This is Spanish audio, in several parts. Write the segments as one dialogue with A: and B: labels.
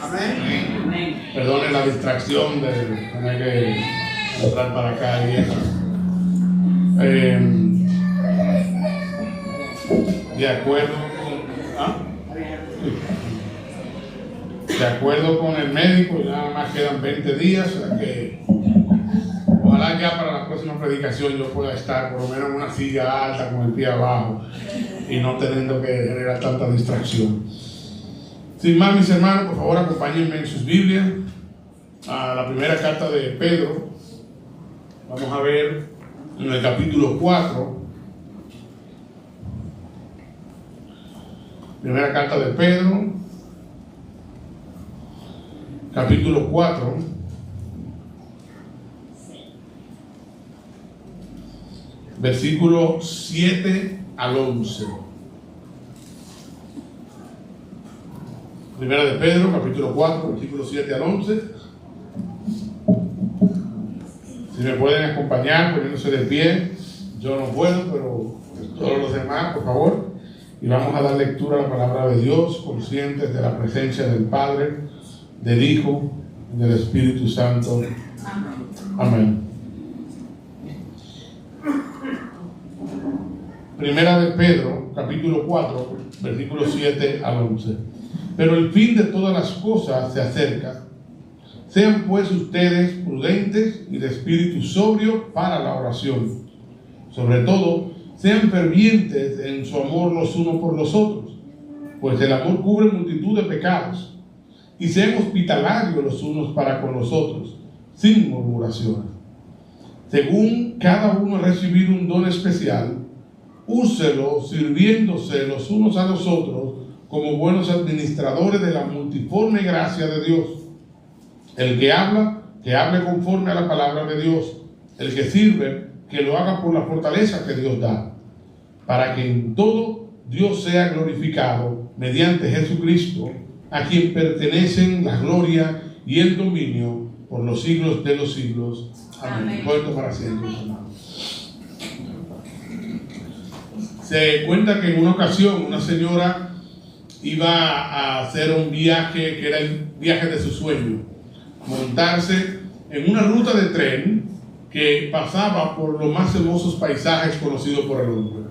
A: Amén.
B: Perdone la distracción de tener que entrar para acá y eso. De acuerdo de acuerdo con el médico, ya nada más quedan 20 días, o sea que ojalá ya para la próxima predicación yo pueda estar por lo menos en una silla alta con el pie abajo y no teniendo que generar tanta distracción. Sin más, mis hermanos, por favor acompáñenme en sus Biblias a la primera carta de Pedro. Vamos a ver en el capítulo 4. Primera carta de Pedro, capítulo 4, versículo 7 al 11. Primera de Pedro, capítulo 4, versículo 7 al 11. Si me pueden acompañar poniéndose de pie, yo no puedo, pero todos los demás, por favor. Y vamos a dar lectura a la palabra de Dios, conscientes de la presencia del Padre, del Hijo y del Espíritu Santo. Amén. Primera de Pedro, capítulo 4, versículos 7 al 11. Pero el fin de todas las cosas se acerca. Sean pues ustedes prudentes y de espíritu sobrio para la oración. Sobre todo, sean fervientes en su amor los unos por los otros, pues el amor cubre multitud de pecados. Y sean hospitalarios los unos para con los otros, sin murmuraciones. Según cada uno ha recibido un don especial, úselo sirviéndose los unos a los otros como buenos administradores de la multiforme gracia de Dios. El que habla, que hable conforme a la palabra de Dios. El que sirve, que lo haga por la fortaleza que Dios da, para que en todo Dios sea glorificado mediante Jesucristo, a quien pertenecen la gloria y el dominio por los siglos de los siglos. Amén. Puesto para siempre, hermanos. Se cuenta que en una ocasión una señora iba a hacer un viaje que era el viaje de su sueño, montarse en una ruta de tren que pasaba por los más hermosos paisajes conocidos por el hombre.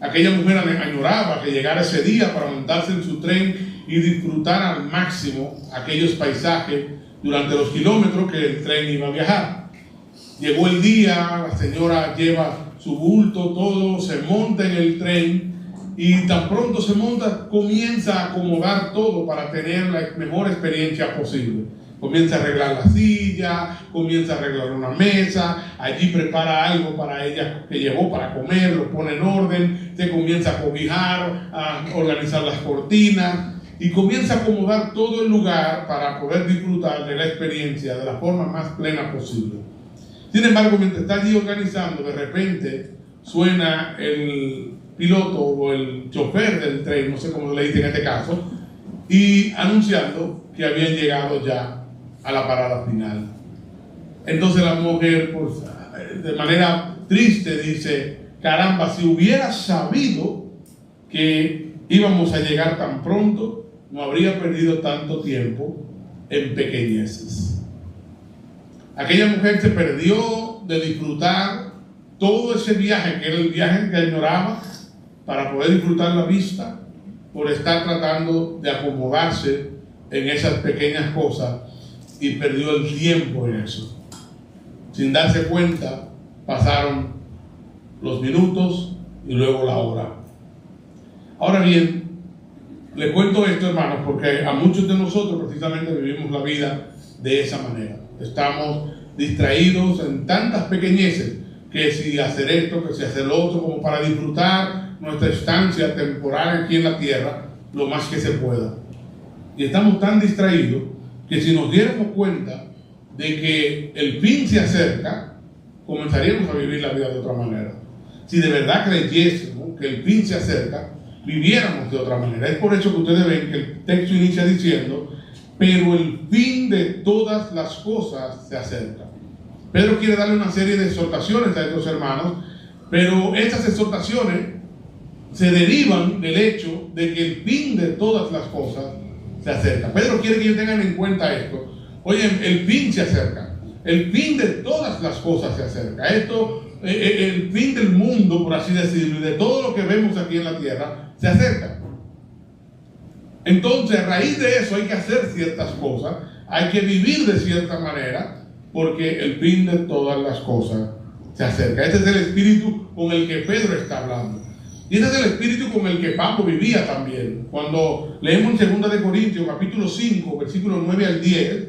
B: Aquella mujer añoraba que llegara ese día para montarse en su tren y disfrutar al máximo aquellos paisajes durante los kilómetros que el tren iba a viajar. Llegó el día, la señora lleva su bulto, todo, se monta en el tren y tan pronto se monta, comienza a acomodar todo para tener la mejor experiencia posible. Comienza a arreglar la silla, comienza a arreglar una mesa, allí prepara algo para ella que llevó para comer, lo pone en orden, se comienza a cobijar, a organizar las cortinas y comienza a acomodar todo el lugar para poder disfrutar de la experiencia de la forma más plena posible. Sin embargo, mientras está allí organizando, de repente suena el piloto o el chofer del tren, no sé cómo le dice en este caso, y anunciando que habían llegado ya a la parada final. Entonces la mujer, pues, de manera triste dice: caramba, si hubiera sabido que íbamos a llegar tan pronto, no habría perdido tanto tiempo en pequeñeces. Aquella mujer se perdió de disfrutar todo ese viaje, que era el viaje que añoraba, para poder disfrutar la vista, por estar tratando de acomodarse en esas pequeñas cosas, y perdió el tiempo en eso. Sin darse cuenta, pasaron los minutos y luego la hora. Ahora bien, le cuento esto, hermanos, porque a muchos de nosotros precisamente vivimos la vida de esa manera. Estamos distraídos en tantas pequeñeces, que si hacer esto, que si hacer lo otro, como para disfrutar nuestra estancia temporal aquí en la tierra lo más que se pueda. Y estamos tan distraídos que si nos diéramos cuenta de que el fin se acerca, comenzaríamos a vivir la vida de otra manera. Si de verdad creyésemos que el fin se acerca, viviéramos de otra manera. Es por eso que ustedes ven que el texto inicia diciendo: pero el fin de todas las cosas se acerca. Pedro quiere darle una serie de exhortaciones a estos hermanos, pero estas exhortaciones se derivan del hecho de que el fin de todas las cosas se acerca. Pedro quiere que ellos tengan en cuenta esto. Oye, el fin se acerca. El fin de todas las cosas se acerca. El fin del mundo, por así decirlo, y de todo lo que vemos aquí en la tierra, se acerca. Entonces, a raíz de eso hay que hacer ciertas cosas, hay que vivir de cierta manera, porque el fin de todas las cosas se acerca. Este es el espíritu con el que Pedro está hablando. Y este es el espíritu con el que Pablo vivía también. Cuando leemos en 2 de Corintios, capítulo 5, versículos 9 al 10,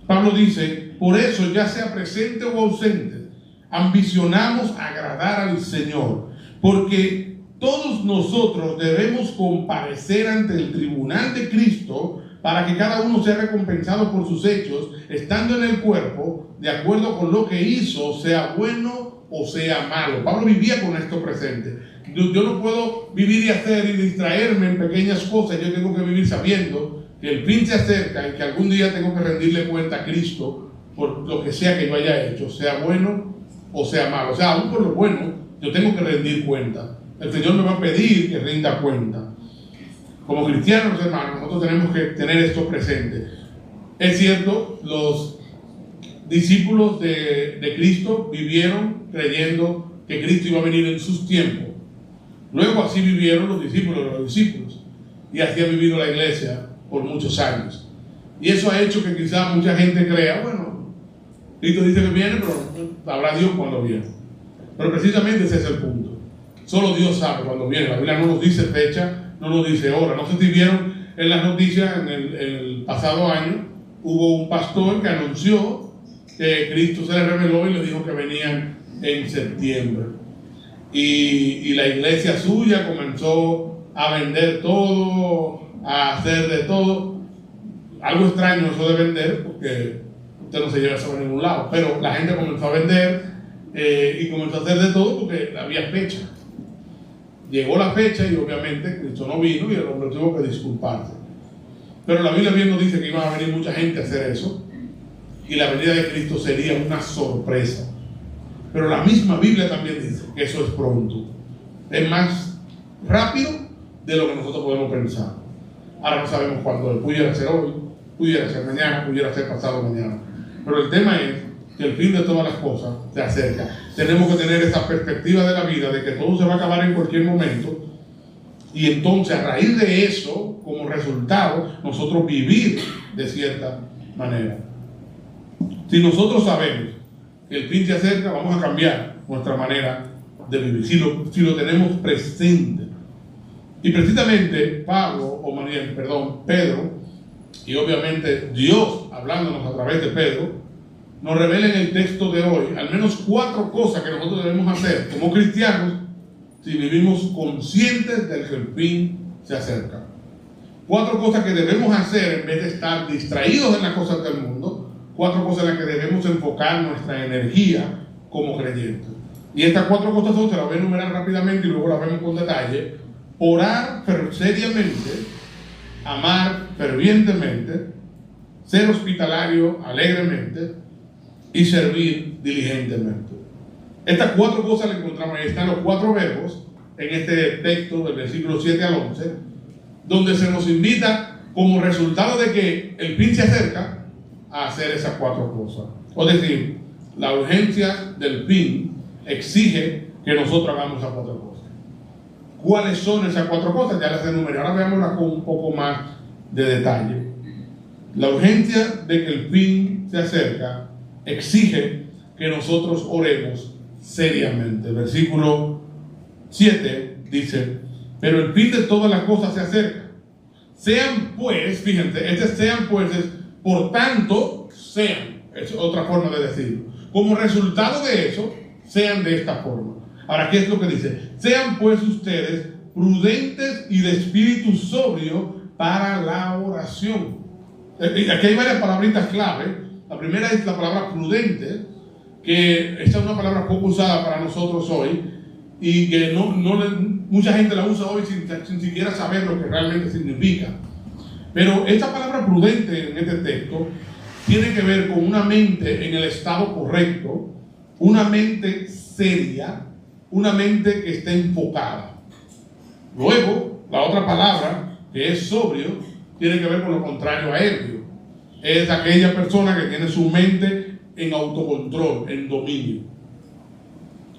B: Pablo dice: por eso, ya sea presente o ausente, ambicionamos agradar al Señor, porque todos nosotros debemos comparecer ante el tribunal de Cristo para que cada uno sea recompensado por sus hechos, estando en el cuerpo, de acuerdo con lo que hizo, sea bueno o sea malo. Pablo vivía con esto presente. Yo no puedo vivir y hacer y distraerme en pequeñas cosas. Yo tengo que vivir sabiendo que el fin se acerca y que algún día tengo que rendirle cuenta a Cristo por lo que sea que yo haya hecho, sea bueno o sea malo. O sea, aún por lo bueno, yo tengo que rendir cuenta. El Señor me va a pedir que rinda cuenta. Como cristianos, hermanos, nosotros tenemos que tener esto presente. Es cierto, los discípulos de Cristo vivieron creyendo que Cristo iba a venir en sus tiempos. Luego así vivieron los discípulos de los discípulos. Y así ha vivido la iglesia por muchos años. Y eso ha hecho que quizás mucha gente crea, bueno, Cristo dice que viene, pero sabrá Dios cuando viene. Pero precisamente ese es el punto. Solo Dios sabe cuando viene. La Biblia no nos dice fecha, no nos dice hora. No sé si vieron en las noticias en el pasado año, hubo un pastor que anunció que Cristo se le reveló y le dijo que venían en septiembre. Y la iglesia suya comenzó a vender todo, a hacer de todo. Algo extraño eso de vender, porque usted no se lleva eso a ningún lado. Pero la gente comenzó a vender y comenzó a hacer de todo porque había fecha. Llegó la fecha y obviamente Cristo no vino y el hombre tuvo que disculparse. Pero la Biblia bien nos dice que iba a venir mucha gente a hacer eso y la venida de Cristo sería una sorpresa. Pero la misma Biblia también dice que eso es pronto. Es más rápido de lo que nosotros podemos pensar. Ahora no sabemos cuándo. Pudiera ser hoy, pudiera ser mañana, pudiera ser pasado mañana. Pero el tema es que el fin de todas las cosas se acerca. Tenemos que tener esa perspectiva de la vida, de que todo se va a acabar en cualquier momento. Y entonces, a raíz de eso, como resultado, nosotros vivir de cierta manera. Si nosotros sabemos que el fin se acerca, vamos a cambiar nuestra manera de vivir. Si lo tenemos presente. Y precisamente Pedro, y obviamente Dios hablándonos a través de Pedro, nos revela en el texto de hoy al menos 4 cosas que nosotros debemos hacer como cristianos si vivimos conscientes de que el fin se acerca. 4 cosas que debemos hacer en vez de estar distraídos en las cosas del mundo. 4 cosas en las que debemos enfocar nuestra energía como creyentes. Y estas 4 cosas son, se las voy a enumerar rápidamente y luego las vemos con detalle. Orar seriamente, amar fervientemente, ser hospitalario alegremente y servir diligentemente. Estas 4 cosas las encontramos, ahí están los 4 verbos en este texto del versículo 7 al 11, donde se nos invita como resultado de que el fin se acerca a hacer esas 4 cosas. Es decir, la urgencia del fin exige que nosotros hagamos esas 4 cosas. ¿Cuáles son esas 4 cosas? Ya las enumeré. Ahora veámoslas con un poco más de detalle. La urgencia de que el fin se acerca exige que nosotros oremos seriamente. Versículo 7 dice: pero el fin de todas las cosas se acerca. Sean pues, fíjense, sean pues es por tanto, sean. Es otra forma de decirlo. Como resultado de eso, sean de esta forma. Ahora, ¿qué es lo que dice? Sean pues ustedes prudentes y de espíritu sobrio para la oración. Aquí hay varias palabritas clave. La primera es la palabra prudente, que esta es una palabra poco usada para nosotros hoy y que mucha gente la usa hoy sin siquiera saber lo que realmente significa. Pero esta palabra prudente en este texto tiene que ver con una mente en el estado correcto, una mente seria, una mente que esté enfocada. Luego, la otra palabra, que es sobrio, tiene que ver con lo contrario a ebrio. Es aquella persona que tiene su mente en autocontrol, en dominio.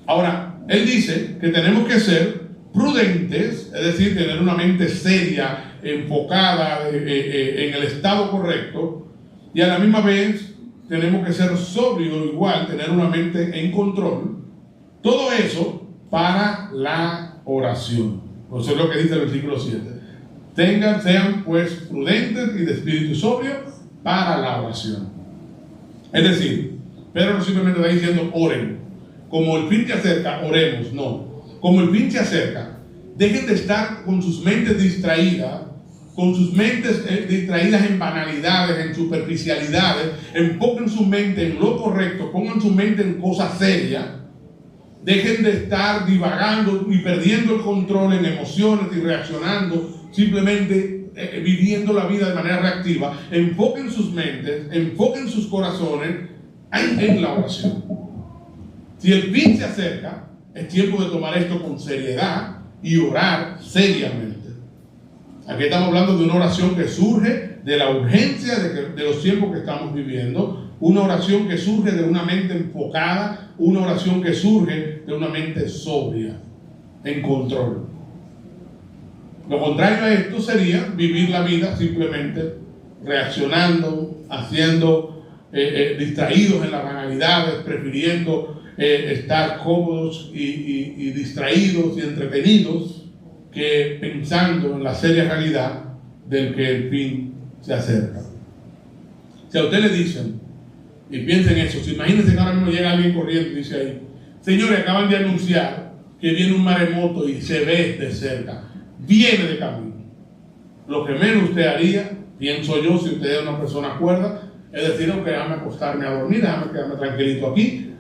B: Ahora, él dice que tenemos que ser prudentes, es decir, tener una mente seria, enfocada en el estado correcto, y a la misma vez tenemos que ser sobrios igual, tener una mente en control. Todo eso para la oración. Eso es lo que dice el versículo 7. Sean pues prudentes y de espíritu sobrio para la oración. Es decir, Pedro no simplemente está diciendo oren. Como el fin se acerca, oremos. No. Como el fin se acerca, dejen de estar con sus mentes distraídas, en banalidades, en superficialidades. Enfoquen su mente en lo correcto, pongan su mente en cosas serias. Dejen de estar divagando y perdiendo el control en emociones y reaccionando, simplemente viviendo la vida de manera reactiva. Enfoquen sus mentes, enfoquen sus corazones en la oración. Si el fin se acerca, es tiempo de tomar esto con seriedad y orar seriamente. Aquí estamos hablando de una oración que surge de la urgencia de los tiempos que estamos viviendo, una oración que surge de una mente enfocada, una oración que surge de una mente sobria, en control. Lo contrario a esto sería vivir la vida simplemente reaccionando, haciendo, distraídos en las banalidades, prefiriendo estar cómodos y distraídos y entretenidos, que pensando en la seria realidad del que el fin se acerca. Si a usted le dicen, y piensen eso, si imagínense que ahora mismo llega alguien corriendo y dice ahí, señores, acaban de anunciar que viene un maremoto y se ve de cerca, viene de camino. Lo que menos usted haría, pienso yo, si usted es una persona cuerda, es decir, aunque déjame acostarme a dormir, déjame quedarme tranquilito aquí.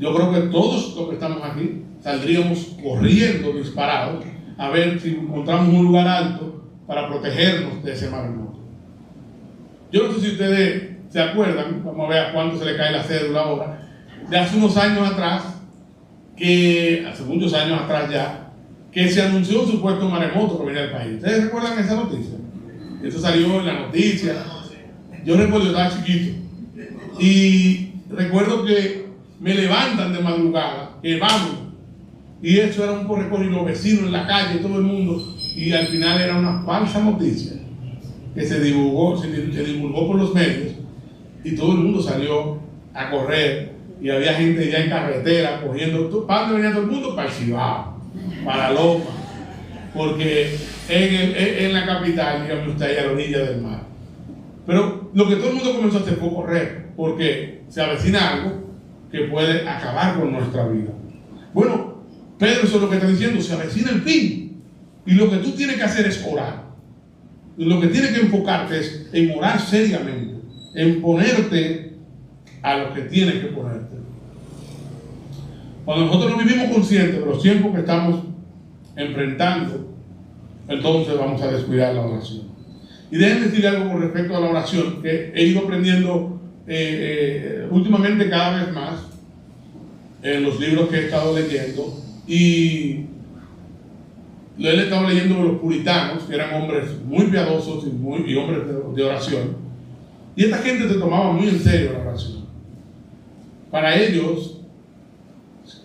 B: Yo creo que todos los que estamos aquí saldríamos corriendo, disparados, a ver si encontramos un lugar alto para protegernos de ese maremoto. Yo no sé si ustedes se acuerdan, vamos a ver a cuánto se le cae la cédula ahora, de hace unos años atrás, hace muchos años atrás ya, que se anunció un supuesto maremoto que venía al país. ¿Ustedes recuerdan esa noticia? Eso salió en la noticia. Yo recuerdo, yo estaba chiquito, y recuerdo que me levantan de madrugada, que vamos, y eso era un corre-corre, y los vecinos en la calle, todo el mundo, y al final era una falsa noticia que se divulgó por los medios, y todo el mundo salió a correr, y había gente ya en carretera cogiendo. ¿Para dónde venía todo el mundo? Para el Cibao, para Loma, porque en la capital, dígame usted, ahí a la orilla del mar. Pero lo que todo el mundo comenzó a hacer fue correr, porque se avecina algo que puede acabar con nuestra vida. Bueno, Pedro, eso es lo que está diciendo, se avecina el fin, y lo que tú tienes que hacer es orar. Y lo que tienes que enfocarte es en orar seriamente, en ponerte a lo que tienes que ponerte. Cuando nosotros no vivimos conscientes de los tiempos que estamos enfrentando, entonces vamos a descuidar la oración. Y déjenme decir algo con respecto a la oración, que he ido aprendiendo últimamente cada vez más en los libros que he estado leyendo, y lo he estado leyendo de los puritanos, que eran hombres muy piadosos y hombres de oración, y esta gente se tomaba muy en serio la oración. Para ellos,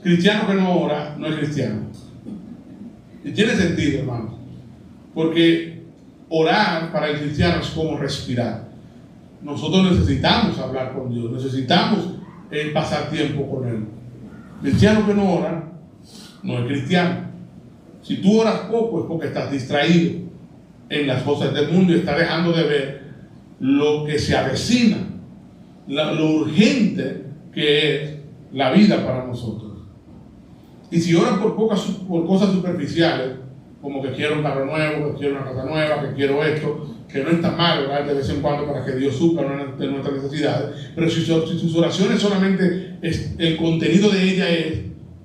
B: cristiano que no ora no es cristiano. Y tiene sentido, hermano, porque orar para el cristiano es como respirar. Nosotros necesitamos hablar con Dios, necesitamos pasar tiempo con Él. Cristiano que no ora no es cristiano. Si tú oras poco es porque estás distraído en las cosas del mundo y estás dejando de ver lo que se avecina, lo urgente que es la vida para nosotros. Y si oras por cosas superficiales, como que quiero un carro nuevo, que quiero una casa nueva, que quiero esto, que no está mal orar de vez en cuando para que Dios supla de nuestras necesidades, pero si sus oraciones solamente el contenido de ella es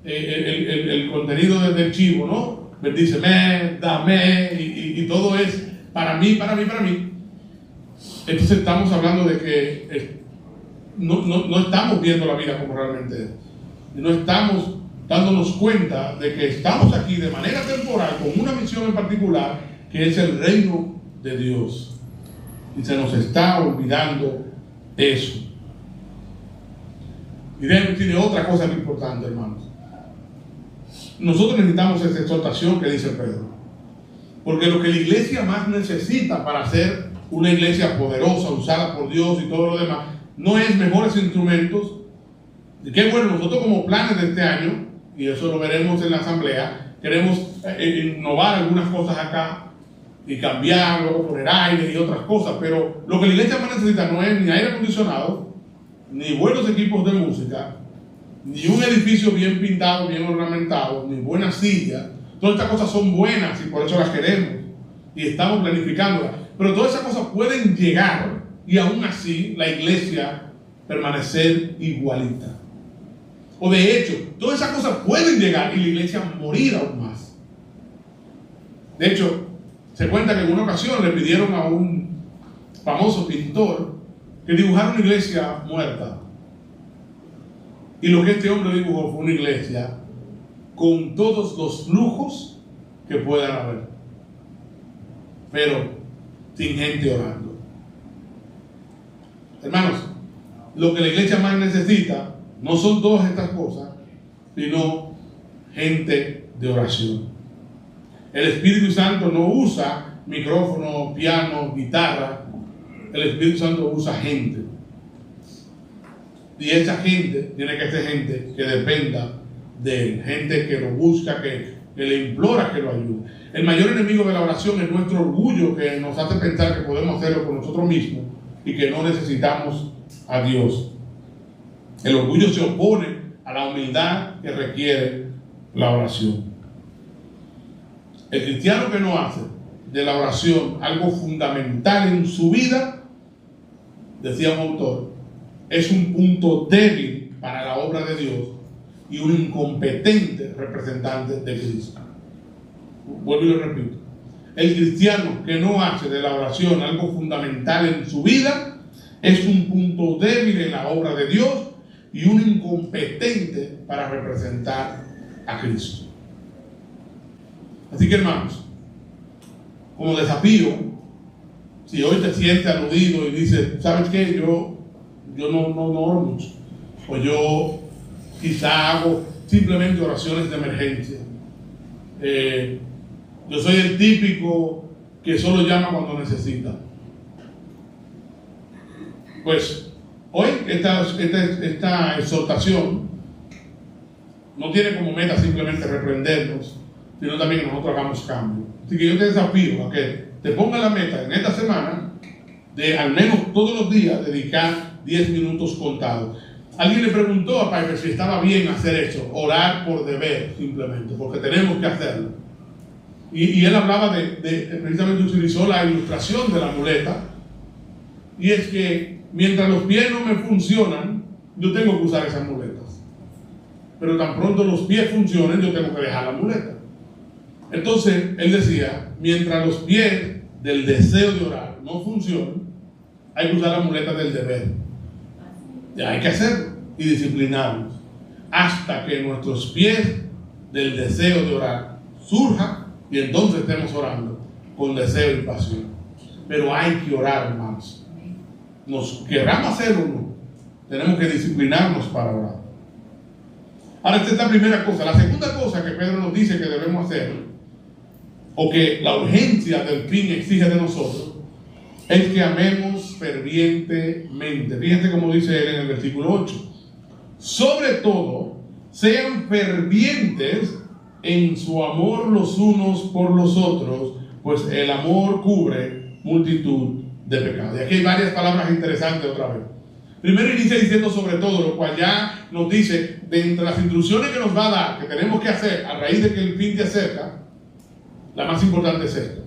B: el contenido del chivo, ¿no? Dice, dame, y todo es para mí. Entonces estamos hablando de que no estamos viendo la vida como realmente es. No estamos dándonos cuenta de que estamos aquí de manera temporal con una misión en particular, que es el reino de Dios. Y se nos está olvidando eso. Y tiene otra cosa muy importante, hermanos. Nosotros necesitamos esa exhortación que dice Pedro. Porque lo que la iglesia más necesita para ser una iglesia poderosa, usada por Dios y todo lo demás, no es mejores instrumentos. Y qué bueno, nosotros como planes de este año, y eso lo veremos en la asamblea, queremos innovar algunas cosas acá y cambiar, luego poner aire y otras cosas, pero lo que la iglesia más necesita no es ni aire acondicionado, ni buenos equipos de música, ni un edificio bien pintado, bien ornamentado, ni buenas sillas. Todas estas cosas son buenas y por eso las queremos y estamos planificándolas, pero todas esas cosas pueden llegar y aún así la iglesia permanecer igualita. O de hecho, todas esas cosas pueden llegar y la iglesia morir aún más. De hecho, se cuenta que en una ocasión le pidieron a un famoso pintor que dibujara una iglesia muerta. Y lo que este hombre dibujó fue una iglesia con todos los lujos que puedan haber, pero sin gente orando. Hermanos, lo que la iglesia más necesita no son todas estas cosas, sino gente de oración. El Espíritu Santo no usa micrófono, piano, guitarra. El Espíritu Santo usa gente. Y esa gente tiene que ser gente que dependa de él, gente que lo busca, que le implora que lo ayude. El mayor enemigo de la oración es nuestro orgullo, que nos hace pensar que podemos hacerlo por nosotros mismos y que no necesitamos a Dios. El orgullo se opone a la humildad que requiere la oración. El cristiano que no hace de la oración algo fundamental en su vida, decía un autor, es un punto débil para la obra de Dios y un incompetente representante de Cristo. Vuelvo y lo repito. El cristiano que no hace de la oración algo fundamental en su vida es un punto débil en la obra de Dios y un incompetente para representar a Cristo. Así que, hermanos, como desafío, si hoy te sientes aludido y dices, ¿sabes qué? Yo no oro mucho, o yo quizá hago simplemente oraciones de emergencia. Yo soy el típico que solo llama cuando necesita. Pues hoy esta exhortación no tiene como meta simplemente reprendernos, sino también que nosotros hagamos cambio. Así que yo te desafío a que te pongas la meta en esta semana de al menos todos los días dedicar 10 minutos contados. Alguien le preguntó a Piper si estaba bien hacer eso, orar por deber simplemente, porque tenemos que hacerlo. Y él hablaba precisamente utilizó la ilustración de la muleta, y es que mientras los pies no me funcionan, yo tengo que usar esas muletas. Pero tan pronto los pies funcionen, yo tengo que dejar la muleta. Entonces, él decía, mientras los pies del deseo de orar no funcionan, hay que usar la muleta del deber. Ya hay que hacerlo y disciplinarnos hasta que nuestros pies del deseo de orar surjan y entonces estemos orando con deseo y pasión. Pero hay que orar, hermanos. Nos queramos hacerlo o no, tenemos que disciplinarnos para orar. Ahora, esta es la primera cosa. La segunda cosa que Pedro nos dice que debemos hacer, o que la urgencia del fin exige de nosotros, es que amemos fervientemente. Fíjense cómo dice él en el versículo 8. Sobre todo, sean fervientes en su amor los unos por los otros, pues el amor cubre multitud de pecados. Y aquí hay varias palabras interesantes otra vez. Primero inicia diciendo sobre todo, lo cual ya nos dice, de entre las instrucciones que nos va a dar, que tenemos que hacer a raíz de que el fin se acerca, la más importante es esta: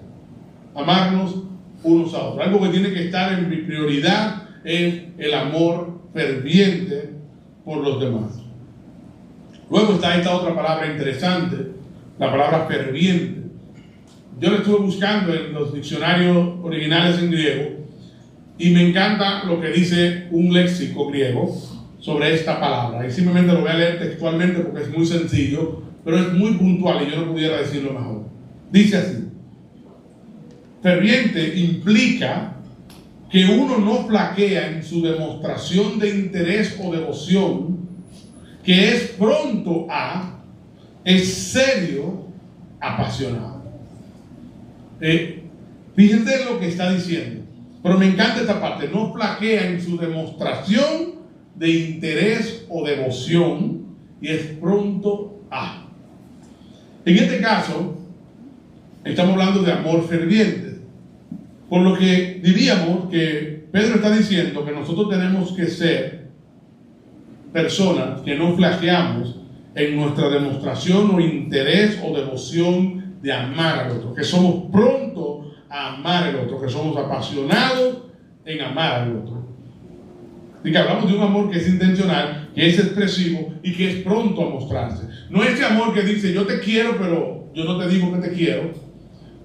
B: amarnos unos a otros. Algo que tiene que estar en mi prioridad es el amor ferviente por los demás. Luego está esta otra palabra interesante, la palabra ferviente. Yo la estuve buscando en los diccionarios originales en griego y me encanta lo que dice un léxico griego sobre esta palabra. Y simplemente lo voy a leer textualmente porque es muy sencillo, pero es muy puntual y yo no pudiera decirlo mejor. Dice así: ferviente implica que uno no flaquea en su demostración de interés o devoción, que es pronto a, es serio, apasionado. Fíjense lo que está diciendo, pero me encanta esta parte: no flaquea en su demostración de interés o devoción, y es pronto a. En este caso, estamos hablando de amor ferviente, por lo que diríamos que Pedro está diciendo que nosotros tenemos que ser personas que no flaqueamos en nuestra demostración o interés o devoción de amar al otro, que somos prontos a amar al otro, que somos apasionados en amar al otro. Y que hablamos de un amor que es intencional, que es expresivo y que es pronto a mostrarse. No es ese amor que dice: yo te quiero, pero yo no te digo que te quiero.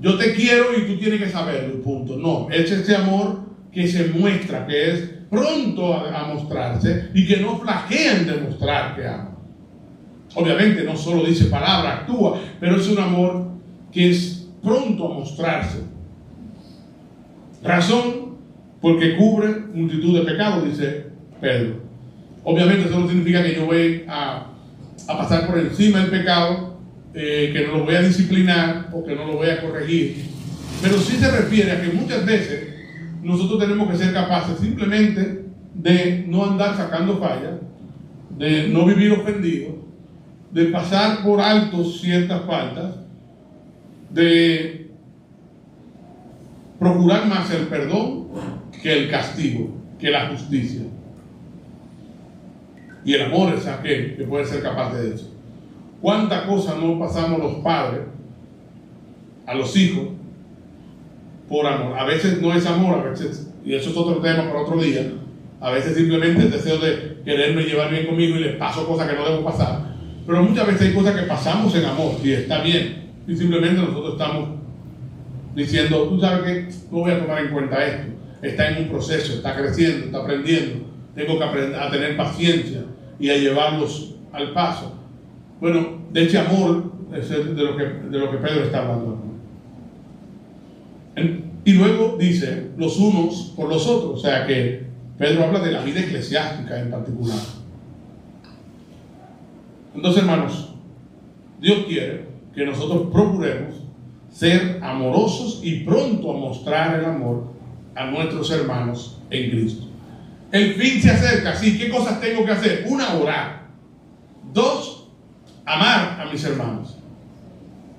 B: Yo te quiero y tú tienes que saberlo, punto. No, es ese amor que se muestra, que es pronto a mostrarse y que no flaquea en demostrar que ama. Obviamente no solo dice palabra, actúa, pero es un amor que es pronto a mostrarse. Razón, porque cubre multitud de pecados, dice Pedro. Obviamente eso no significa que yo voy a pasar por encima del pecado, que no lo voy a disciplinar o que no lo voy a corregir, pero sí se refiere a que muchas veces nosotros tenemos que ser capaces simplemente de no andar sacando fallas, de no vivir ofendidos, de pasar por alto ciertas faltas, de procurar más el perdón que el castigo, que la justicia. Y el amor es aquel que puede ser capaz de eso. ¿Cuántas cosas no pasamos los padres a los hijos por amor? A veces no es amor, a veces, y eso es otro tema para otro día, a veces simplemente el deseo de quererme llevar bien conmigo y les paso cosas que no debo pasar. Pero muchas veces hay cosas que pasamos en amor y está bien, y simplemente nosotros estamos diciendo: tú sabes que no voy a tomar en cuenta esto, está en un proceso, está creciendo, está aprendiendo, tengo que aprender a tener paciencia y a llevarlos al paso. Bueno, de ese amor es de lo que Pedro está hablando. Y luego dice: los unos por los otros. O sea que Pedro habla de la vida eclesiástica en particular. Entonces, hermanos, Dios quiere que nosotros procuremos ser amorosos y pronto a mostrar el amor a nuestros hermanos en Cristo. El fin se acerca. Sí, ¿qué cosas tengo que hacer? Una, orar. Dos, amar a mis hermanos.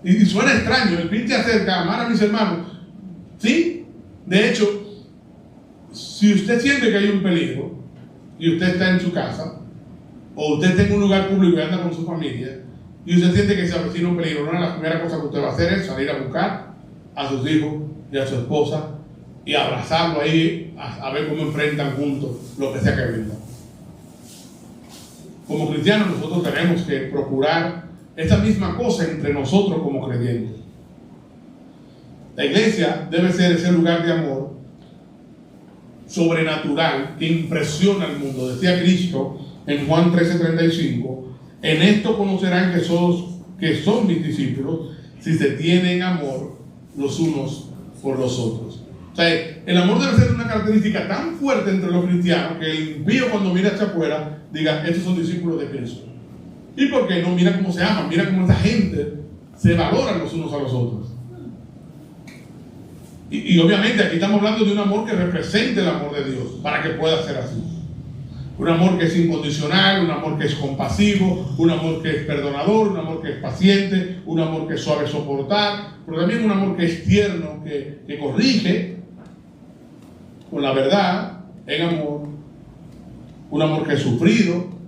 B: Y suena extraño, el fin se acerca, amar a mis hermanos. Sí, de hecho, si usted siente que hay un peligro y usted está en su casa, o usted está en un lugar público y anda con su familia, y usted siente que se avecina un peligro, una de las primeras cosas que usted va a hacer es salir a buscar a sus hijos y a su esposa y abrazarlo ahí, a ver cómo enfrentan juntos lo que sea que venga. Como cristianos nosotros tenemos que procurar esa misma cosa entre nosotros como creyentes. La iglesia debe ser ese lugar de amor sobrenatural que impresiona al mundo. Decía Cristo en Juan 13:35: en esto conocerán que son mis discípulos, si se tienen amor los unos por los otros. O sea, el amor debe ser una característica tan fuerte entre los cristianos que el impío, cuando mira hacia afuera, diga: estos son discípulos de Cristo. ¿Y por qué no? Mira cómo se aman, mira cómo esa gente se valoran los unos a los otros. Y obviamente aquí estamos hablando de un amor que represente el amor de Dios para que pueda ser así. Un amor que es incondicional, un amor que es compasivo, un amor que es perdonador, un amor que es paciente, un amor que es suave soportar, pero también un amor que es tierno, que corrige con la verdad en amor, un amor que es sufrido.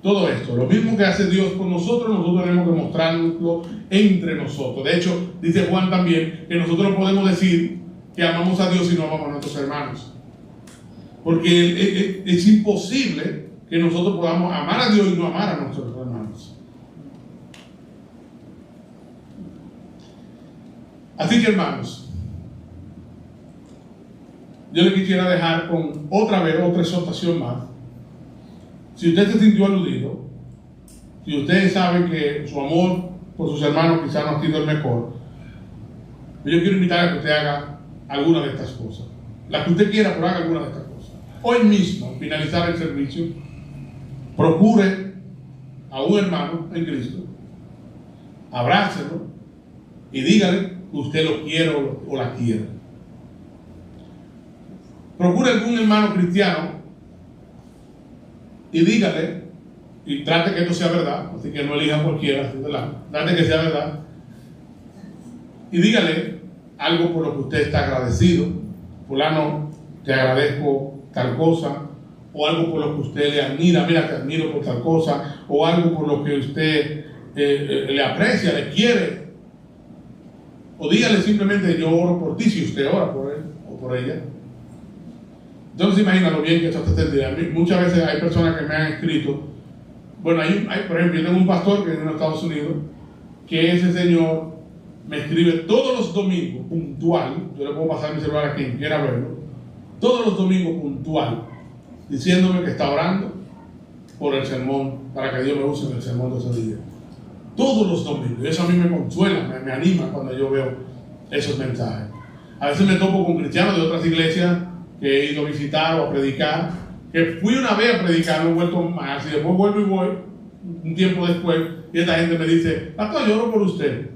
B: Todo esto, lo mismo que hace Dios con nosotros, nosotros tenemos que mostrarlo entre nosotros. De hecho, dice Juan también que nosotros podemos decir que amamos a Dios y no amamos a nuestros hermanos. Porque es imposible que nosotros podamos amar a Dios y no amar a nuestros hermanos. Así que, hermanos, yo le quisiera dejar con otra exhortación más. Si usted se sintió aludido, si usted sabe que su amor por sus hermanos quizás no ha sido el mejor, yo quiero invitar a que usted haga alguna de estas cosas. la que usted quiera, pero haga alguna de estas cosas. Hoy mismo, al finalizar el servicio, procure a un hermano en Cristo, abrácelo y dígale que usted lo quiere o la quiere. Procure algún hermano cristiano y dígale, y trate que esto sea verdad, así que no elija cualquiera, trate que sea verdad, y dígale algo por lo que usted está agradecido. Fulano, te agradezco tal cosa, o algo por lo que usted le admira, mira, te admiro por tal cosa, o algo por lo que usted le aprecia, le quiere, o dígale simplemente yo oro por ti, si usted ora por él o por ella. Entonces imagina lo bien que esto está entendido. Muchas veces hay personas que me han escrito, bueno, hay por ejemplo, yo tengo un pastor que vive en Estados Unidos, que ese señor me escribe todos los domingos, puntual, yo le puedo pasar mi celular a quien quiera verlo, todos los domingos puntual, diciéndome que está orando por el sermón, para que Dios me use en el sermón de ese día. Todos los domingos. Y eso a mí me consuela, me anima cuando yo veo esos mensajes. A veces me topo con cristianos de otras iglesias que he ido a visitar o a predicar, que fui una vez a predicar, no he vuelto más, y después vuelvo y voy, un tiempo después, y esta gente me dice, pastor, yo oro por usted.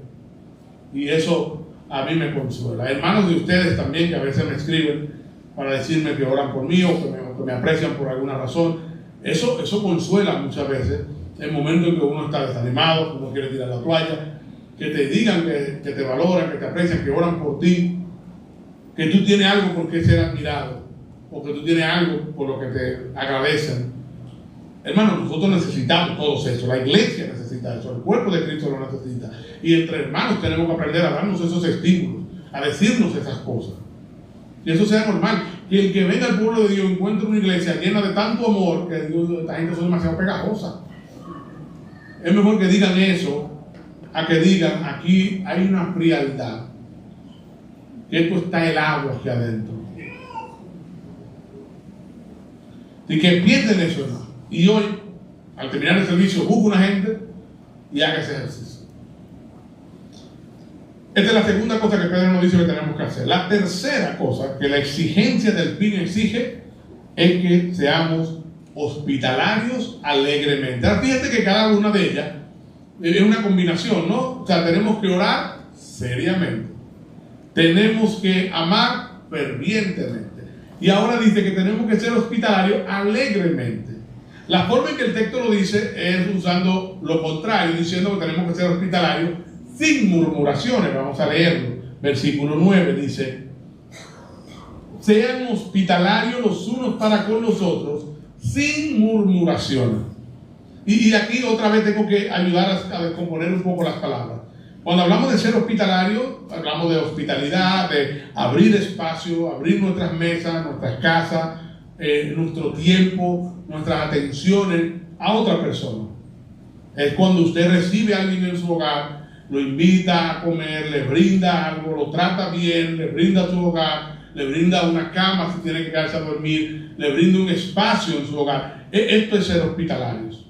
B: Y eso a mí me consuela. Hermanos de ustedes también, que a veces me escriben para decirme que oran por mí o que me aprecian por alguna razón, eso consuela muchas veces en momentos en que uno está desanimado, que uno quiere tirar la toalla, que te digan que te valoran, que te aprecian, que oran por ti, que tú tienes algo por qué ser admirado, o que tú tienes algo por lo que te agradecen. Hermanos, nosotros necesitamos todo eso, la iglesia necesita eso, el cuerpo de Cristo lo necesita, y entre hermanos tenemos que aprender a darnos esos estímulos, a decirnos esas cosas, y eso sea normal, que el que venga al pueblo de Dios encuentre una iglesia llena de tanto amor, que Dios, esta gente son demasiado pegajosa. Es mejor que digan eso a que digan, aquí hay una frialdad, que esto está helado aquí adentro. Así que pierden eso, hermano. Y hoy, al terminar el servicio, busca una gente y haga ese ejercicio. Esta es la segunda cosa que Pedro nos dice que tenemos que hacer. La tercera cosa que la exigencia del fin exige es que seamos hospitalarios alegremente. Ahora, fíjate que cada una de ellas es una combinación, ¿no? O sea, tenemos que orar seriamente, tenemos que amar fervientemente, y ahora dice que tenemos que ser hospitalarios alegremente. La forma en que el texto lo dice es usando lo contrario, diciendo que tenemos que ser hospitalarios sin murmuraciones. Vamos a leerlo. Versículo 9 dice: sean hospitalarios los unos para con los otros sin murmuraciones. Y aquí otra vez tengo que ayudar a descomponer un poco las palabras. Cuando hablamos de ser hospitalarios, hablamos de hospitalidad, de abrir espacio, abrir nuestras mesas, nuestras casas, nuestro tiempo, nuestras atenciones a otra persona. Es cuando usted recibe a alguien en su hogar, lo invita a comer, le brinda algo, lo trata bien, le brinda su hogar, le brinda una cama si tiene que quedarse a dormir, le brinda un espacio en su hogar. Esto es ser hospitalarios.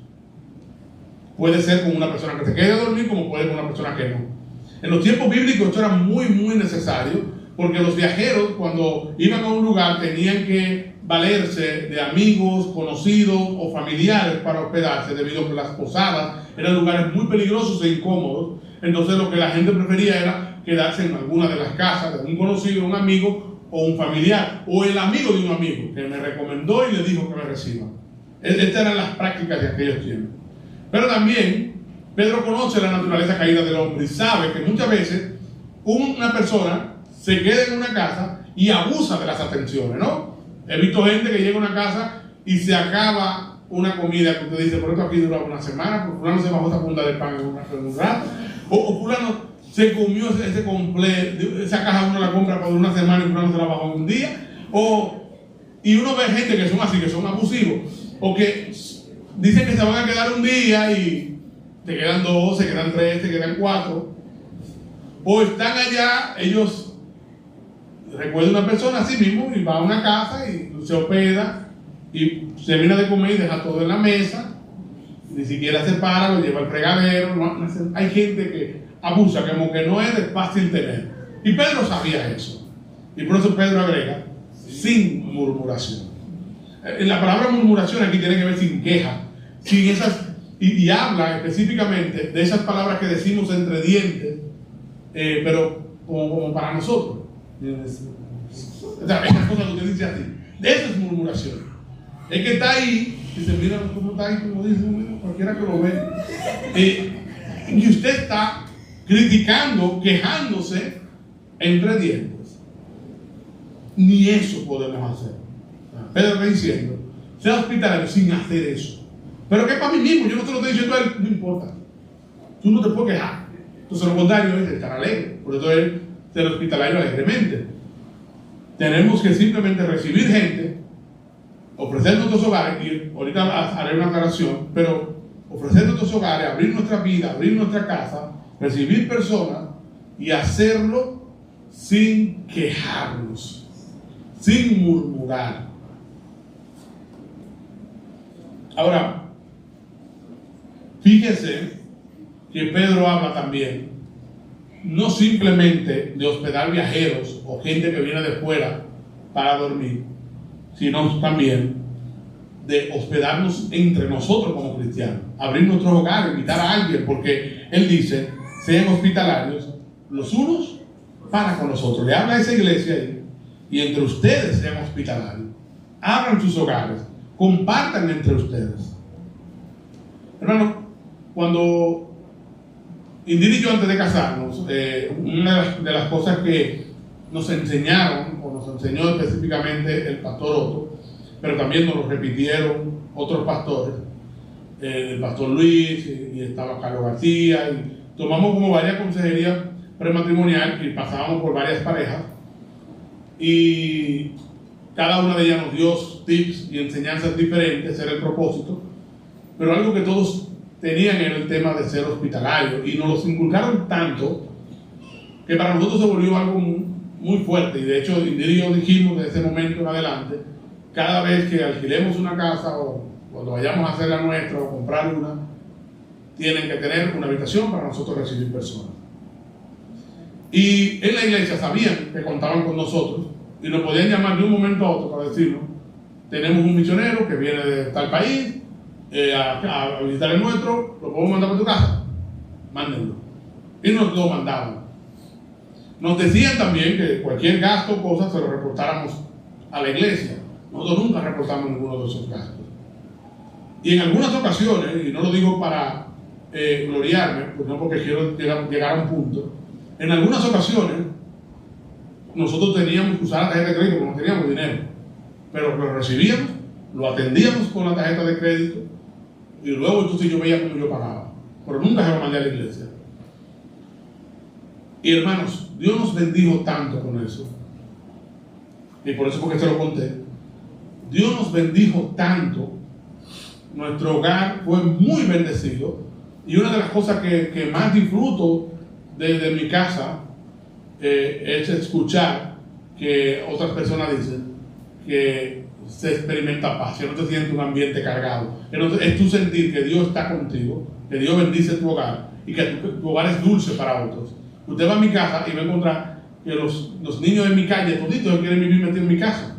B: Puede ser con una persona que se quede a dormir, como puede con una persona que no. En los tiempos bíblicos esto era muy, muy necesario, porque los viajeros, cuando iban a un lugar, tenían que valerse de amigos, conocidos o familiares para hospedarse, debido a que las posadas eran lugares muy peligrosos e incómodos. Entonces lo que la gente prefería era quedarse en alguna de las casas de un conocido, un amigo o un familiar, o el amigo de un amigo que me recomendó y le dijo que me reciba. Estas eran las prácticas de aquellos tiempos. Pero también Pedro conoce la naturaleza caída del hombre y sabe que muchas veces una persona se queda en una casa y abusa de las atenciones, ¿no? He visto gente que llega a una casa y se acaba una comida que usted dice, por esto aquí dura una semana, porque fulano se bajó esa funda de pan en un rato, o fulano se comió ese completo, esa caja uno la compra por una semana y fulano se la bajó en un día, y uno ve gente que son así, que son abusivos, o que dicen que se van a quedar un día y te quedan 2, se quedan 3, se quedan 4, o están allá, ellos, recuerdo una persona así mismo, y va a una casa y se hospeda, y se termina de comer y deja todo en la mesa, ni siquiera se para, lo lleva al fregadero, hay gente que abusa, como que no es de fácil tener, y Pedro sabía eso, y por eso Pedro agrega, sin murmuración. La palabra murmuración aquí tiene que ver sin queja, sin esas, y habla específicamente de esas palabras que decimos entre dientes, pero como para nosotros. O sea, esas cosas que usted dice así, de eso es murmuración. Es que está ahí, y se mira cómo está ahí, como dice cualquiera que lo ve, y usted está criticando, quejándose entre dientes. Ni eso podemos hacer. Pedro está diciendo, sea hospitalario sin hacer eso. Pero que es para mí mismo, yo no te lo estoy diciendo a él, no importa. Tú no te puedes quejar. Entonces lo contrario es estar alegre. Por eso es ser hospitalario alegremente. Tenemos que simplemente recibir gente, ofrecer nuestros hogares, y ahorita haré una aclaración, pero ofrecer nuestros hogares, abrir nuestra vida, abrir nuestra casa, recibir personas y hacerlo sin quejarnos, sin murmurar. Ahora, fíjese que Pedro habla también, no simplemente de hospedar viajeros o gente que viene de fuera para dormir, sino también de hospedarnos entre nosotros como cristianos, abrir nuestros hogares, invitar a alguien, porque él dice, sean hospitalarios los unos para con los otros. Le habla a esa iglesia ahí, y entre ustedes sean hospitalarios, abran sus hogares, compartan entre ustedes. Hermano, cuando Indira y yo antes de casarnos, una de las cosas que nos enseñaron, o nos enseñó específicamente el pastor Otto, pero también nos lo repitieron otros pastores, el pastor Luis, y estaba Carlos García, y tomamos como varias consejerías prematrimonial y pasábamos por varias parejas, y cada una de ellas nos dio tips y enseñanzas diferentes, era el propósito, pero algo que todos tenían era el tema de ser hospitalario, y nos los inculcaron tanto que para nosotros se volvió algo muy fuerte. Y de hecho, Indira y yo dijimos desde ese momento en adelante, cada vez que alquilemos una casa o cuando vayamos a hacer la nuestra o comprar una, tienen que tener una habitación para nosotros recibir personas. Y en la iglesia sabían que contaban con nosotros y nos podían llamar de un momento a otro para decirnos, tenemos un misionero que viene de tal país a visitar el nuestro, ¿lo podemos mandar para tu casa? Mándenlo. Y nos lo mandaban. Nos decían también que cualquier gasto o cosa se lo reportáramos a la iglesia. Nosotros nunca reportamos ninguno de esos gastos. Y en algunas ocasiones, y no lo digo para gloriarme, pues no porque quiero llegar a un punto, en algunas ocasiones nosotros teníamos que usar la tarjeta de crédito porque no teníamos dinero, pero lo recibíamos, lo atendíamos con la tarjeta de crédito y luego entonces yo veía cómo yo pagaba, pero nunca se lo mandé a la iglesia. Y hermanos, Dios nos bendijo tanto con eso, y por eso porque se lo conté. Dios nos bendijo tanto, nuestro hogar fue muy bendecido, y una de las cosas que más disfruto desde mi casa es escuchar que otras personas dicen que se experimenta paz, que no te sientes un ambiente cargado, es tu sentir que Dios está contigo, que Dios bendice tu hogar y que tu hogar es dulce para otros. Usted va a mi casa y va a encontrar que los niños de mi calle, toditos quieren vivir metidos en mi casa,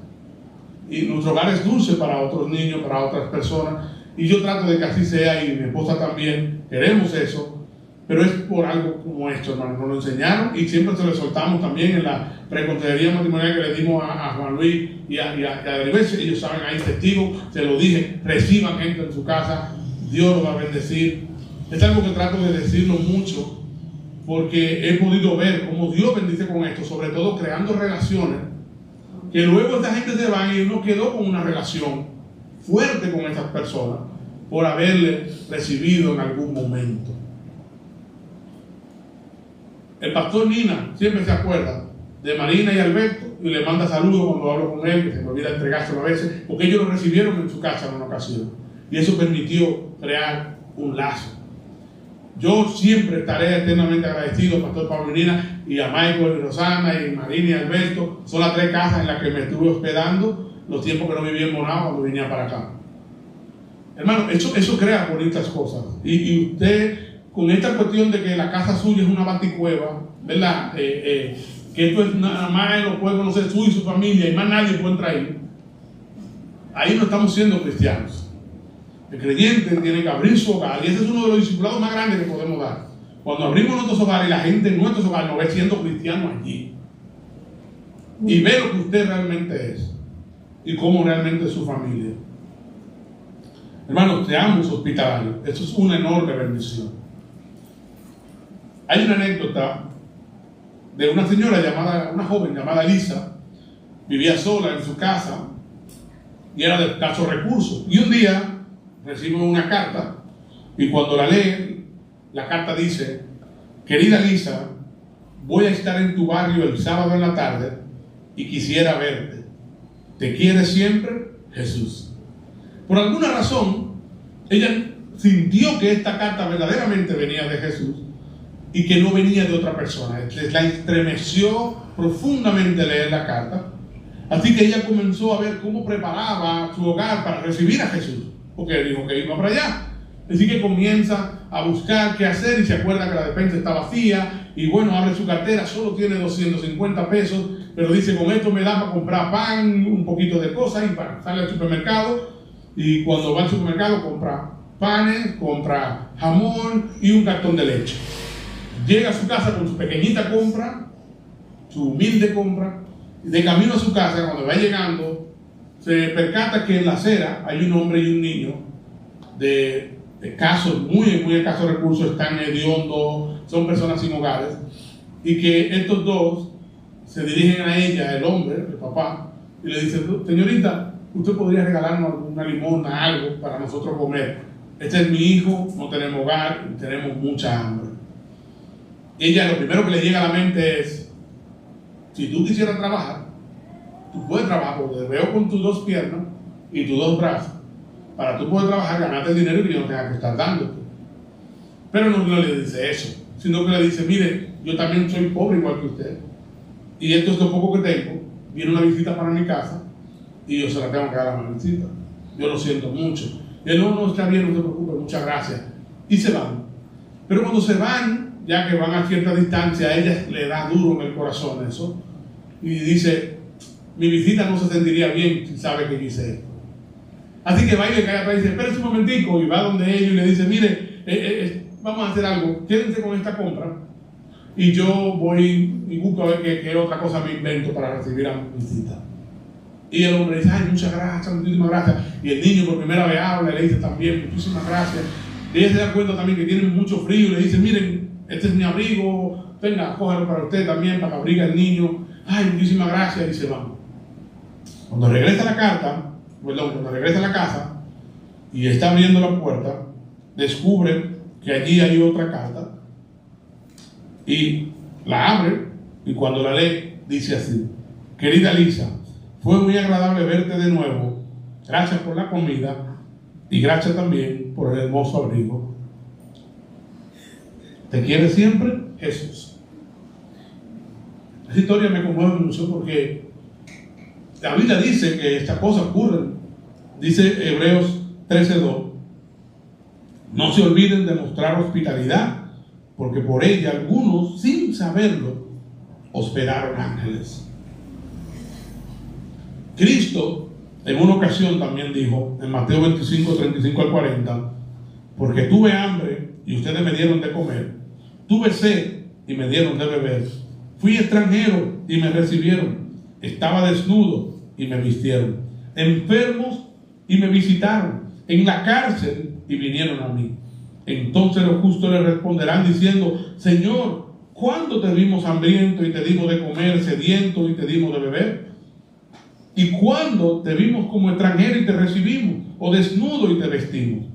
B: y nuestro hogar es dulce para otros niños, para otras personas, y yo trato de que así sea, y mi esposa también, queremos eso. Pero es por algo como esto, hermano. Nos lo enseñaron y siempre se lo soltamos también en la preconsejería matrimonial que le dimos a Juan Luis y a Delibes. Ellos saben, ahí testigos, se lo dije, reciban gente en su casa, Dios los va a bendecir. Es algo que trato de decirlo mucho porque he podido ver cómo Dios bendice con esto, sobre todo creando relaciones, que luego esta gente se va y uno quedó con una relación fuerte con esas personas por haberle recibido en algún momento. El pastor Nina siempre se acuerda de Marina y Alberto y le manda saludos cuando hablo con él, que se me olvida entregárselo a veces, porque ellos lo recibieron en su casa en una ocasión y eso permitió crear un lazo. Yo siempre estaré eternamente agradecido al pastor Pablo y Nina, y a Michael y Rosana y Marina y Alberto. Son las 3 casas en las que me estuve hospedando los tiempos que no vivía en Bonao cuando venía para acá. Hermano, eso crea bonitas cosas, y usted, con esta cuestión de que la casa suya es una baticueva, ¿verdad? que esto es nada más lo puede conocer tú y su familia y más nadie puede entrar ahí, ahí no estamos siendo cristianos. El creyente tiene que abrir su hogar, y ese es uno de los discipulados más grandes que podemos dar. Cuando abrimos nuestros hogares y la gente en nuestros hogares nos ve siendo cristianos allí y ve lo que usted realmente es y cómo realmente es su familia. Hermanos, seamos hospitalarios. Eso es una enorme bendición. Hay una anécdota de una señora llamada, una joven llamada Lisa, vivía sola en su casa y era de escasos recursos. Y un día recibe una carta y cuando la lee, la carta dice: querida Lisa, voy a estar en tu barrio el sábado en la tarde y quisiera verte. Te quiere siempre Jesús. Por alguna razón, ella sintió que esta carta verdaderamente venía de Jesús y que no venía de otra persona. La estremeció profundamente leer la carta. Así que ella comenzó a ver cómo preparaba su hogar para recibir a Jesús, porque él dijo que iba para allá. Así que comienza a buscar qué hacer y se acuerda que la despensa está vacía y bueno, abre su cartera, solo tiene 250 pesos, pero dice: con esto me da para comprar pan, un poquito de cosas, y para sale al supermercado, y cuando va al supermercado compra panes, compra jamón y un cartón de leche. Llega a su casa con su pequeñita compra, su humilde compra, y de camino a su casa, cuando va llegando, se percata que en la acera hay un hombre y un niño de escasos, muy escasos recursos, están hediondos, son personas sin hogares, y que estos dos se dirigen a ella, el hombre, el papá, y le dicen: señorita, usted podría regalarnos una limosna, algo para nosotros comer. Este es mi hijo, no tenemos hogar y tenemos mucha hambre. Ella, lo primero que le llega a la mente es: si tú quisieras trabajar, tú puedes trabajar, porque te veo con tus dos piernas y tus dos brazos, para tú poder trabajar, ganarte el dinero y que yo no tenga que estar dándote. Pero no le dice eso, sino que le dice: mire, yo también soy pobre igual que usted, y esto es lo poco que tengo, viene una visita para mi casa y yo se la tengo que dar a la visita, yo lo siento mucho. Y él: no, está bien, no se preocupe, muchas gracias. Y se van. Pero cuando se van, ya que van a cierta distancia, a ella le da duro en el corazón eso, y dice: mi visita no se sentiría bien si sabe que hice esto. Así que va y le cae atrás y dice: espérese un momentico, y va donde ellos y le dice: mire, vamos a hacer algo, quédense con esta compra y yo voy y busco a ver qué otra cosa me invento para recibir a mi visita. Y el hombre dice: ay, muchas gracias, muchísimas gracias. Y el niño por primera vez habla y le dice también: muchísimas gracias. Y ella se da cuenta también que tienen mucho frío y le dice: miren, este es mi abrigo, venga, cójalo para usted también, para que abrigue al niño. Ay, muchísimas gracias. Y se van. Cuando regresa cuando regresa a la casa y está abriendo la puerta, descubre que allí hay otra carta y la abre, y cuando la lee dice así: querida Lisa, fue muy agradable verte de nuevo, gracias por la comida y gracias también por el hermoso abrigo. Te quiere siempre Jesús. Esta historia me conmueve mucho porque la Biblia dice que estas cosas ocurren. Dice Hebreos 13:2: no se olviden de mostrar hospitalidad, porque por ella algunos, sin saberlo, hospedaron ángeles. Cristo en una ocasión también dijo, en Mateo 25, 35 al 40: porque tuve hambre y ustedes me dieron de comer, tuve sed y me dieron de beber, fui extranjero y me recibieron, estaba desnudo y me vistieron, enfermos y me visitaron, en la cárcel y vinieron a mí. Entonces los justos le responderán diciendo: Señor, ¿cuándo te vimos hambriento y te dimos de comer, sediento y te dimos de beber? ¿Y cuándo te vimos como extranjero y te recibimos, o desnudo y te vestimos?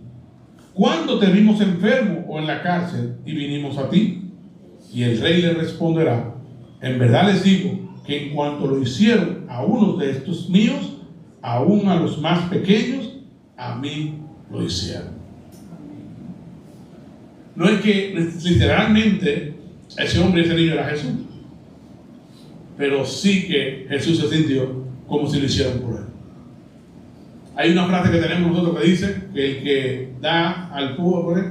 B: ¿Cuándo te vimos enfermo o en la cárcel y vinimos a ti? Y el rey le responderá: en verdad les digo que en cuanto lo hicieron a unos de estos míos, aún a los más pequeños, a mí lo hicieron. No es que literalmente ese hombre y ese niño era Jesús, pero sí que Jesús se sintió como si lo hicieran por él. Hay una frase que tenemos nosotros que dice que el que da al pobre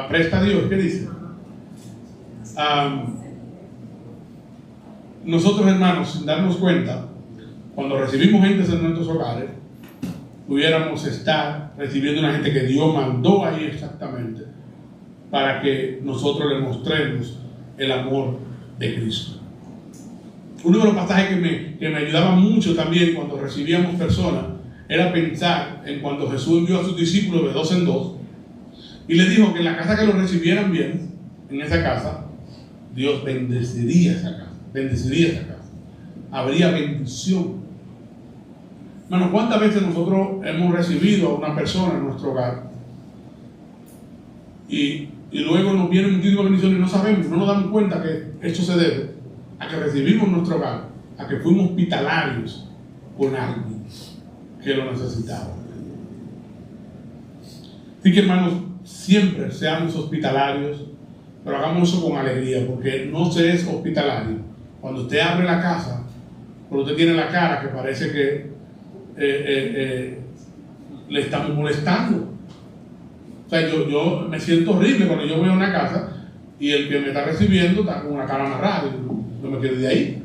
B: presta a Dios. ¿Qué dice? nosotros, hermanos, sin darnos cuenta, cuando recibimos gente en nuestros hogares, pudiéramos estar recibiendo una gente que Dios mandó ahí exactamente para que nosotros le mostremos el amor de Cristo. Uno de los pasajes que me ayudaba mucho también cuando recibíamos personas era pensar en cuando Jesús envió a sus discípulos de 2 en 2 y les dijo que en la casa que los recibieran bien, en esa casa, Dios bendeciría esa casa, habría bendición. Bueno, ¿cuántas veces nosotros hemos recibido a una persona en nuestro hogar y luego nos viene muchísimas bendiciones y no sabemos, no nos damos cuenta que esto se debe a que recibimos en nuestro hogar, a que fuimos hospitalarios con alguien que lo necesitaba? Así que, hermanos, siempre seamos hospitalarios, pero hagamos eso con alegría, porque no se es hospitalario cuando usted abre la casa, pero usted tiene la cara que parece que le estamos molestando. O sea, yo me siento horrible cuando yo voy a una casa y el que me está recibiendo está con una cara amarrada y no me quiero de ahí.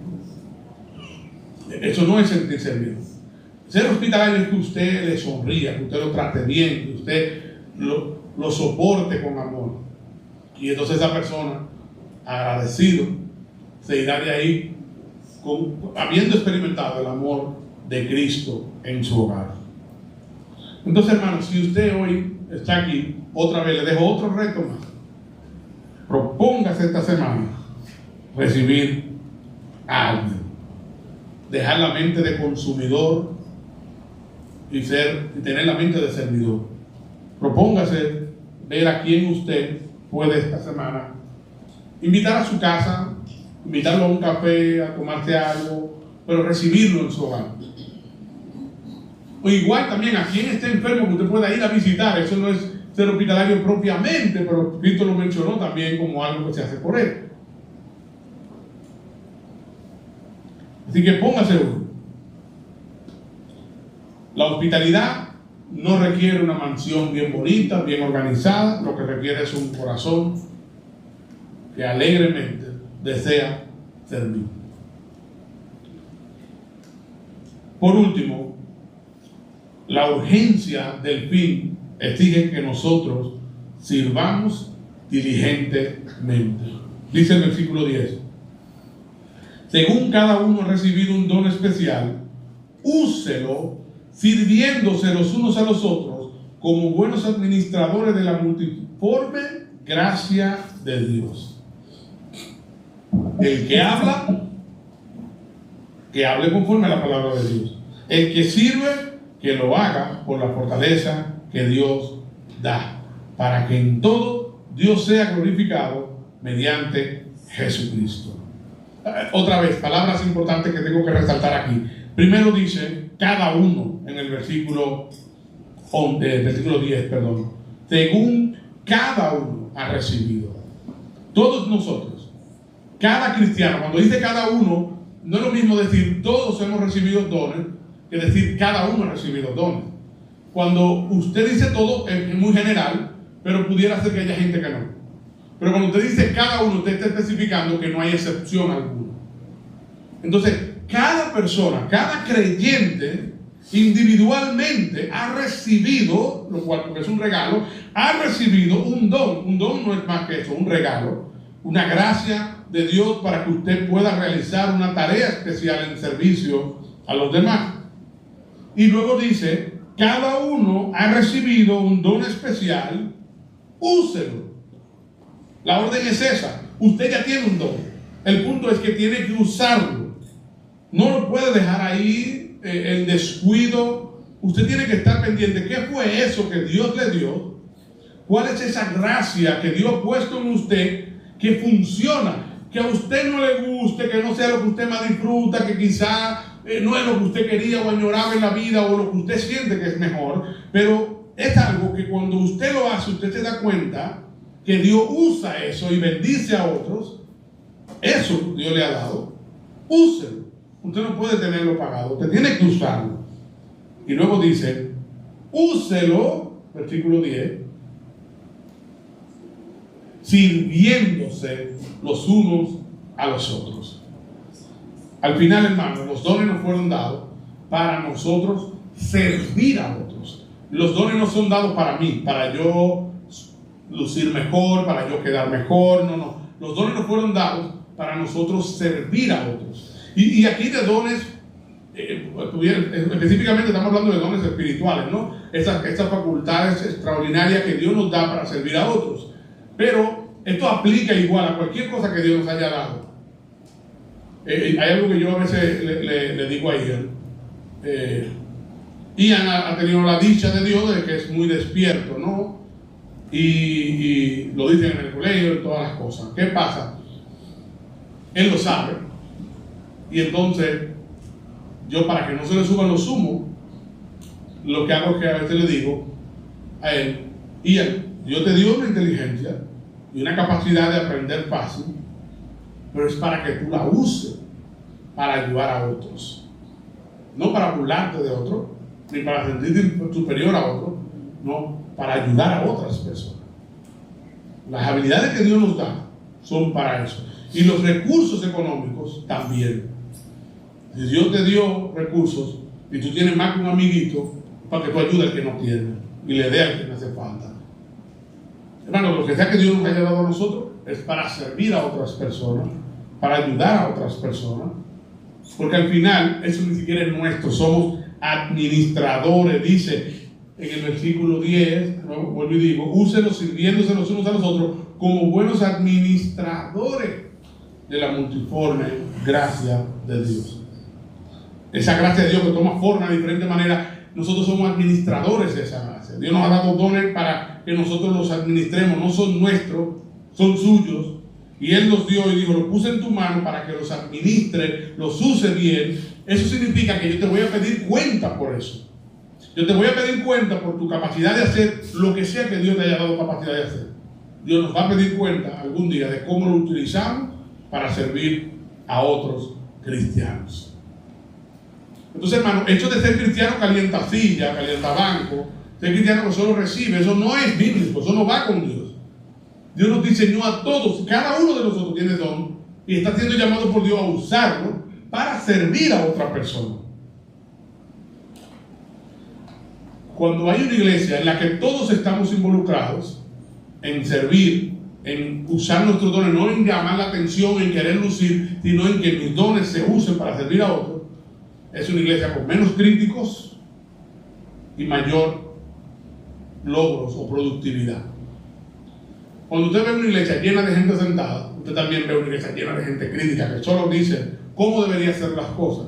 B: Eso no es sentirse bien. Ser hospitalario es que usted le sonría, que usted lo trate bien, que usted lo soporte con amor. Y entonces esa persona, agradecido, se irá de ahí habiendo experimentado el amor de Cristo en su hogar. Entonces, hermanos, si usted hoy está aquí, otra vez le dejo otro reto más. Propóngase esta semana recibir a alguien, dejar la mente de consumidor y tener la mente de servidor. Propóngase ver a quién usted puede esta semana invitar a su casa, invitarlo a un café, a tomarse algo, pero recibirlo en su hogar. O igual también a quien esté enfermo que usted pueda ir a visitar. Eso no es ser hospitalario propiamente, pero Cristo lo mencionó también como algo que se hace por él. Así que póngase uno. La hospitalidad no requiere una mansión bien bonita, bien organizada. Lo que requiere es un corazón que alegremente desea servir. Por último, la urgencia del fin exige que nosotros sirvamos diligentemente. Dice el versículo 10: según cada uno ha recibido un don especial, úselo sirviéndose los unos a los otros como buenos administradores de la multiforme gracia de Dios. El que habla, que hable conforme a la palabra de Dios. El que sirve, que lo haga por la fortaleza que Dios da, para que en todo Dios sea glorificado mediante Jesucristo. Otra vez, palabras importantes que tengo que resaltar aquí. Primero dice, cada uno, en el versículo 10, según cada uno ha recibido. Todos nosotros, cada cristiano, cuando dice cada uno, no es lo mismo decir todos hemos recibido dones, que decir cada uno ha recibido dones. Cuando usted dice todo, es muy general, pero pudiera ser que haya gente que no. Pero cuando usted dice cada uno, usted está especificando que no hay excepción alguna. Entonces, cada persona, cada creyente, individualmente ha recibido, lo cual es un regalo, ha recibido un don. Un don no es más que eso, un regalo, una gracia de Dios para que usted pueda realizar una tarea especial en servicio a los demás. Y luego dice, cada uno ha recibido un don especial, úselo. La orden es esa, usted ya tiene un don. El punto es que tiene que usarlo. No lo puede dejar ahí el descuido. Usted tiene que estar pendiente. ¿Qué fue eso que Dios le dio? ¿Cuál es esa gracia que Dios ha puesto en usted que funciona? Que a usted no le guste, que no sea lo que usted más disfruta, que quizá no es lo que usted quería o añoraba en la vida o lo que usted siente que es mejor, pero es algo que cuando usted lo hace, usted se da cuenta que Dios usa eso y bendice a otros. Eso Dios le ha dado. Úselo. Usted no puede tenerlo pagado, usted tiene que usarlo. Y luego dice, úselo, versículo 10, sirviéndose los unos a los otros. Al final, hermano, los dones nos fueron dados para nosotros servir a otros. Los dones no son dados para mí, para yo lucir mejor, para yo quedar mejor. No. Los dones nos fueron dados para nosotros servir a otros. Y aquí de dones, específicamente estamos hablando de dones espirituales, ¿no? Estas facultades extraordinarias que Dios nos da para servir a otros. Pero esto aplica igual a cualquier cosa que Dios nos haya dado. Hay algo que yo a veces le digo a Ian. Ian ha tenido la dicha de Dios de que es muy despierto, ¿no? Y lo dicen en el colegio y todas las cosas. ¿Qué pasa? Él lo sabe. Y entonces, yo para que no se le suban los humos, lo que hago es que a veces le digo a él: Ian, Dios te dio una inteligencia y una capacidad de aprender fácil, pero es para que tú la uses para ayudar a otros, no para burlarte de otro, ni para sentirte superior a otro, no, para ayudar a otras personas. Las habilidades que Dios nos da son para eso, y los recursos económicos también. Si Dios te dio recursos y tú tienes más que un amiguito, para que tú ayudes al que no tiene y le dé al que no hace falta. Hermano, lo que sea que Dios nos haya dado a nosotros es para servir a otras personas, para ayudar a otras personas, porque al final eso ni siquiera es nuestro, somos administradores. Dice en el versículo 10, ¿no? Vuelvo y digo: úselos sirviéndose los unos a los otros como buenos administradores de la multiforme gracia de Dios. Esa gracia de Dios que toma forma de diferentes maneras, nosotros somos administradores de esa gracia. Dios nos ha dado dones para que nosotros los administremos, no son nuestros, son suyos. Y Él los dio y dijo: lo puse en tu mano para que los administre, los use bien. Eso significa que yo te voy a pedir cuenta por eso. Yo te voy a pedir cuenta por tu capacidad de hacer lo que sea que Dios te haya dado capacidad de hacer. Dios nos va a pedir cuenta algún día de cómo lo utilizamos para servir a otros cristianos. Entonces, hermano, hecho de ser cristiano calienta silla, calienta banco, ser cristiano que solo recibe, eso no es bíblico, eso no va con Dios. Dios nos diseñó a todos, cada uno de nosotros tiene don y está siendo llamado por Dios a usarlo para servir a otra persona. Cuando hay una iglesia en la que todos estamos involucrados en servir, en usar nuestros dones, no en llamar la atención, en querer lucir, sino en que mis dones se usen para servir a otros, es una iglesia con menos críticos y mayor logros o productividad. Cuando usted ve una iglesia llena de gente sentada, usted también ve una iglesia llena de gente crítica que solo dice cómo deberían ser las cosas,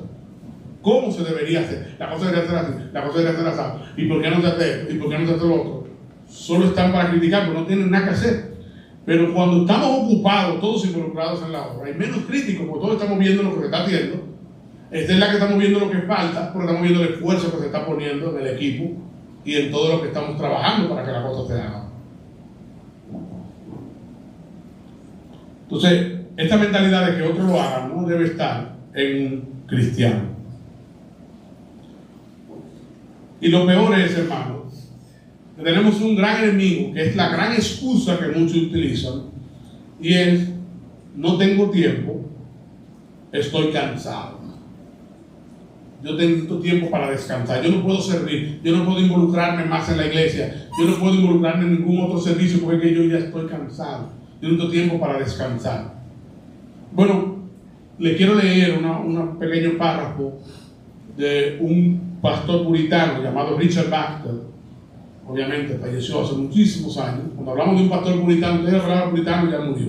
B: cómo se debería hacer, la cosa debería ser así, la cosa debería ser así, y por qué no se hace esto, y por qué no se hace lo otro. Solo están para criticar, pero no tienen nada que hacer. Pero cuando estamos ocupados, todos involucrados en la obra, hay menos críticos, porque todos estamos viendo lo que se está haciendo. Esta es la que estamos viendo lo que falta, porque estamos viendo el esfuerzo que se está poniendo en el equipo y en todo lo que estamos trabajando para que la cosa se haga. Entonces, esta mentalidad de que otros lo hagan no debe estar en un cristiano. Y lo peor es, hermano, que tenemos un gran enemigo, que es la gran excusa que muchos utilizan, y es: no tengo tiempo, estoy cansado. Yo tengo tiempo para descansar, yo no puedo servir, yo no puedo involucrarme más en la iglesia, yo no puedo involucrarme en ningún otro servicio porque yo ya estoy cansado. Yo no tengo tiempo para descansar. Bueno, le quiero leer un pequeño párrafo de un pastor puritano llamado Richard Baxter. Obviamente falleció hace muchísimos años. Cuando hablamos de un pastor puritano, usted la palabra puritano ya murió.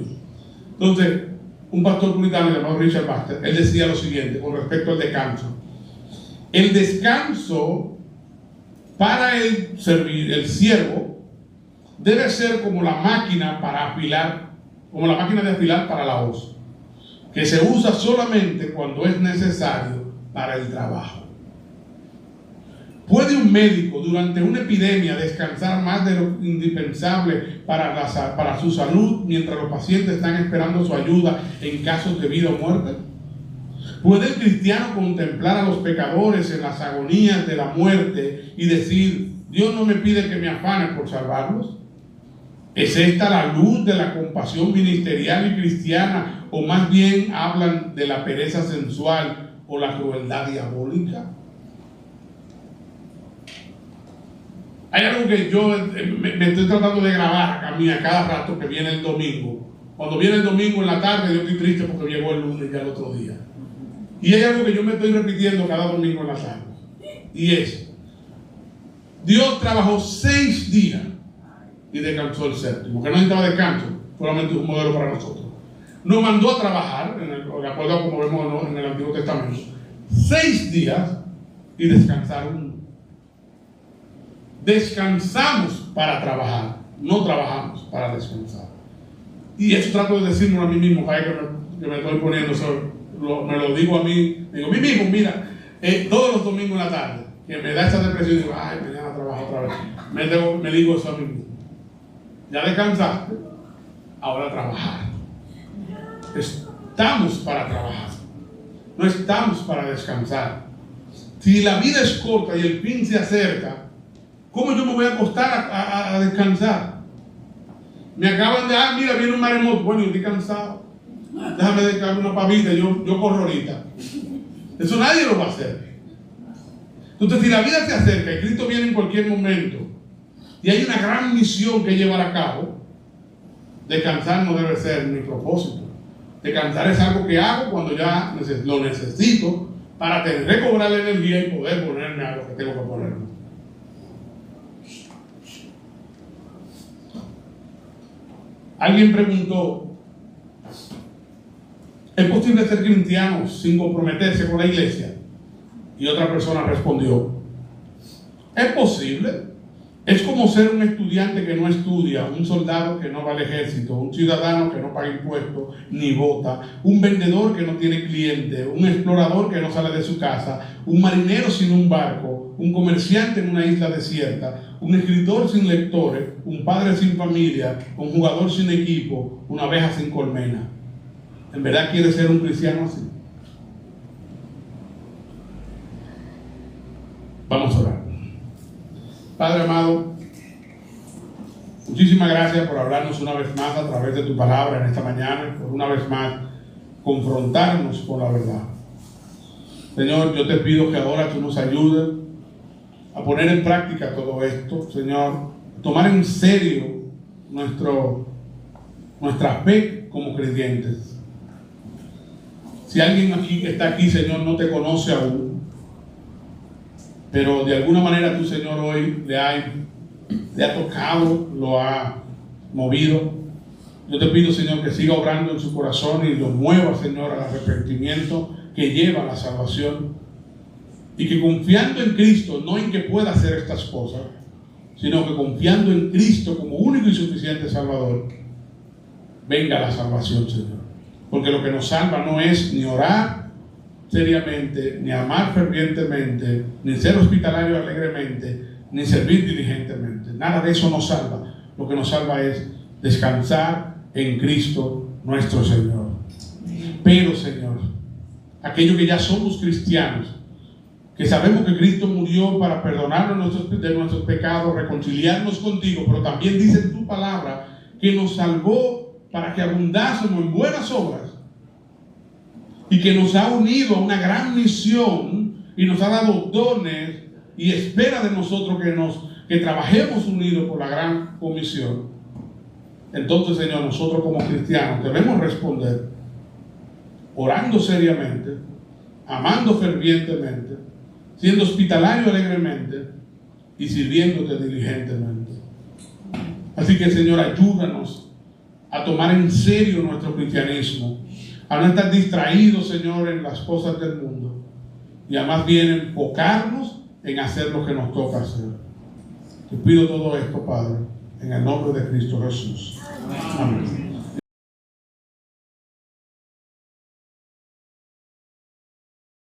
B: Entonces, un pastor puritano llamado Richard Baxter, él decía lo siguiente con respecto al descanso: el descanso para el siervo debe ser como la máquina para afilar, como la máquina de afilar para la hoz, que se usa solamente cuando es necesario para el trabajo. ¿Puede un médico durante una epidemia descansar más de lo indispensable para su salud mientras los pacientes están esperando su ayuda en casos de vida o muerte? ¿Puede el cristiano contemplar a los pecadores en las agonías de la muerte y decir: Dios no me pide que me afane por salvarlos? ¿Es esta la luz de la compasión ministerial y cristiana o más bien hablan de la pereza sensual o la crueldad diabólica? Hay algo que yo me estoy tratando de grabar a mí a cada rato que viene el domingo. Cuando viene el domingo en la tarde, yo estoy triste porque llegó el lunes ya el otro día. Y hay algo que yo me estoy repitiendo cada domingo en la tarde. Y es: Dios trabajó 6 días y descansó el séptimo. Que no necesitaba descanso, solamente un modelo para nosotros. Nos mandó a trabajar, de acuerdo a como vemos en el Antiguo Testamento, 6 días y descansaron. Descansamos para trabajar, no trabajamos para descansar. Y eso trato de decirlo a mí mismo, para que me estoy poniendo me lo digo a mí, digo a mí mismo, mira, todos los domingos en la tarde, que me da esa depresión, digo, ay, mañana trabajo otra vez. Me digo eso a mí mismo. Ya descansaste, ahora trabajar. Estamos para trabajar, no estamos para descansar. Si la vida es corta y el fin se acerca, ¿cómo yo me voy a acostar a descansar? Me acaban de, mira, viene un maremoto. Bueno, yo estoy cansado. Déjame dedicarme una pavita, yo corro ahorita. Eso nadie lo va a hacer. Entonces, si la vida se acerca y Cristo viene en cualquier momento y hay una gran misión que llevar a cabo, descansar no debe ser mi propósito. Descansar es algo que hago cuando ya lo necesito para recobrar la energía y poder ponerme a lo que tengo que ponerme. Alguien preguntó: ¿es posible ser cristiano sin comprometerse con la iglesia? Y otra persona respondió: es posible. Es como ser un estudiante que no estudia, un soldado que no va al ejército, un ciudadano que no paga impuestos ni vota, un vendedor que no tiene cliente, un explorador que no sale de su casa, un marinero sin un barco, un comerciante en una isla desierta, un escritor sin lectores, un padre sin familia, un jugador sin equipo, una abeja sin colmena. ¿En verdad quiere ser un cristiano así? Vamos a orar. Padre amado, muchísimas gracias por hablarnos una vez más a través de tu palabra en esta mañana, por una vez más confrontarnos con la verdad. Señor, yo te pido que ahora tú nos ayudes a poner en práctica todo esto, Señor, tomar en serio nuestra fe como creyentes. Si alguien está aquí, Señor, no te conoce aún, pero de alguna manera tú, Señor, hoy le ha tocado, lo ha movido. Yo te pido, Señor, que siga obrando en su corazón y lo mueva, Señor, al arrepentimiento que lleva a la salvación. Y que confiando en Cristo, no en que pueda hacer estas cosas, sino que confiando en Cristo como único y suficiente Salvador, venga la salvación, Señor. Porque lo que nos salva no es ni orar seriamente, ni amar fervientemente, ni ser hospitalario alegremente, ni servir diligentemente. Nada de eso nos salva. Lo que nos salva es descansar en Cristo nuestro Señor. Pero, Señor, aquellos que ya somos cristianos, que sabemos que Cristo murió para perdonarnos de nuestros pecados, reconciliarnos contigo, pero también dice en tu palabra que nos salvó para que abundásemos en buenas obras, y que nos ha unido a una gran misión y nos ha dado dones y espera de nosotros que trabajemos unidos por la gran comisión. Entonces, Señor, nosotros como cristianos debemos responder orando seriamente, amando fervientemente, siendo hospitalario alegremente y sirviéndote diligentemente. Así que, Señor, ayúdanos a tomar en serio nuestro cristianismo, a no estar distraídos, Señor, en las cosas del mundo, y a más bien enfocarnos en hacer lo que nos toca hacer. Te pido todo esto, Padre, en el nombre de Cristo Jesús. Amén.